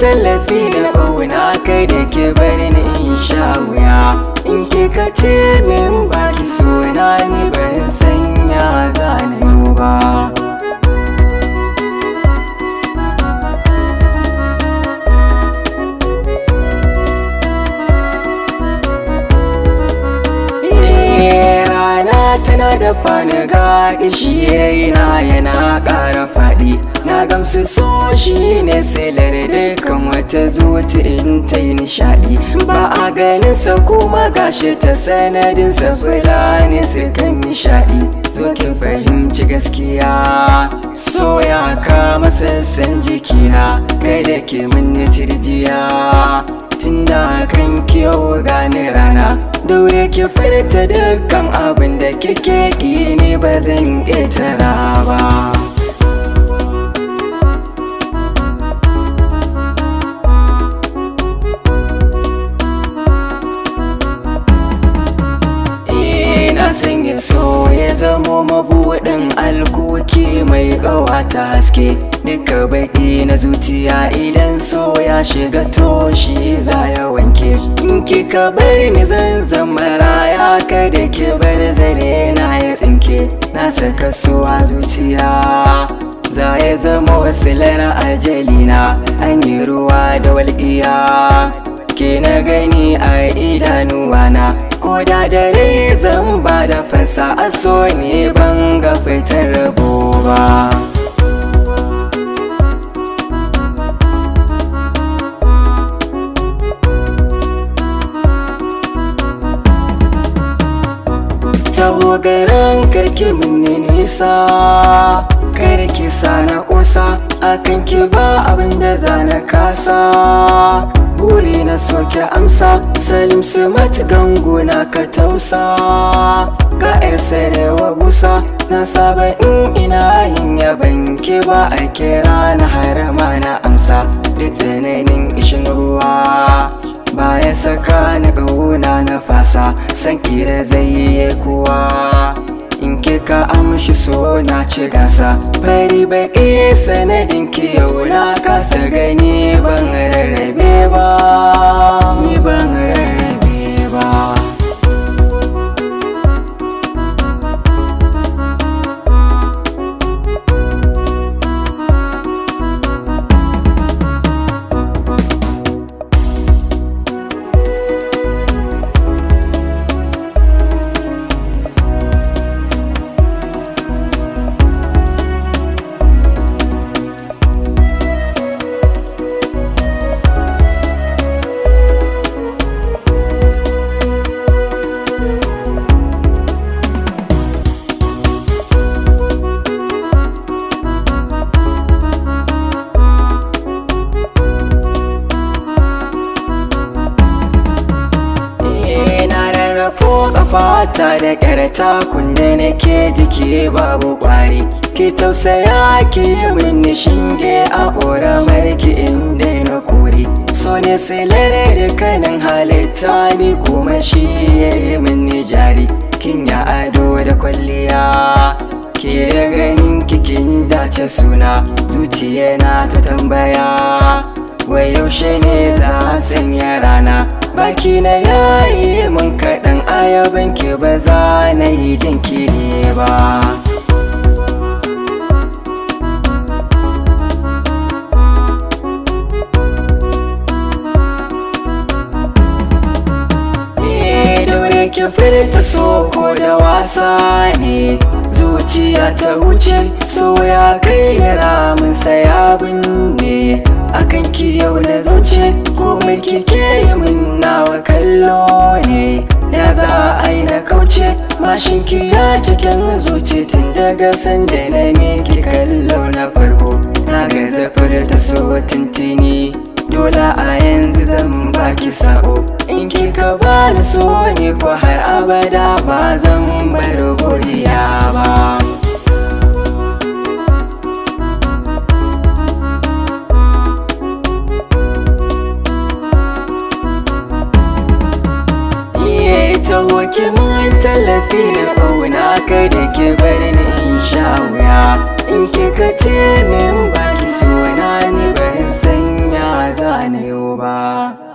tallafi na ƙauna kai da ke bari ni in sha wuya. In kika ce min baki sona ni ban sanya zanayi ba. Tana da fani ga kishi raina yana ƙara faɗi. Na gamsu so shi ne silar dukkan wata zuci in ta yi nishaɗi. Ba a ganinsa kuma gashi ta sanadinsa fulani su kan nishaɗi. Zo ki fahimci gaskiya so ya kama sassan jikina kai da ke minni tirjiya. Tunda kan kiyo gane rana daure ki furta dukkan abin da kike ki ne ba zan ƙetara ba. Sanya so ya zamo mabuɗin alkoki mai ƙawata haske. Duka baƙi na zuciya idan so ya shiga toshi za ya wanke. In kika bari ni zan zama raya kada ki bar zare na ya tsinke. Na saka so a zuciya za ya zama wasilar ajalina. An yi ruwa da walƙiya ke na gani a idanuwana. Ko da dare zan ba da fansa a so ne ban ga fitar rabo ba. Taho garin karki minni nisa kai ki sa na ƙosa akan ki ba abin da za na kasa. Buri na soke amsa Salim Sumat ganguna ka tausa. Ga yar sarewa busa na saba in ina yin yaban ki ba a kira na harama na amsa. Duk tsananin ishin ruwa ba ya saka ni ƙauna na fasa. San kira zai yi kuwa in kika amshi so na ci gasa. Bari baƙi sanadin ki yau na kasa gani ban rarrabe ba. Ni ban rarrabe ba. Fata da ƙyarta kunne nake jiki babu ƙwari. Ki tausaya ki yi mini shinge a ƙoramar ki inda na kuri. So ne silare da kanin halitta ni kuma shi ya yi mini jari. Kin ya ado da kwalliya ke da ganin kikin dace suna. Zuciya na ta tambaya wai yaushe ne za a sanya rana. Baki na yayi mun kaɗan ayaban ki ba za na yi jinkiri ba. Daure ki furta so ko da wasa ne. Zuciya ta wuce so ya kai ramin saya binne. Akan ki yau na zauce komai kike yi min nawa kallo ne. Ya za a yi na kauce mashin ki ya cikin zuci tun daga sanda na miki kallo na farko. Na ga zafar ta so tintini dole a yanzu zan baki sa'o. In kika bani so ne ko har abada ba zan bar godiya ba. Taho ki mun tallafi na ƙauna kai da ke bari ni in sha wuya. In kika ce min baki sona ni ban sanya za zane ba.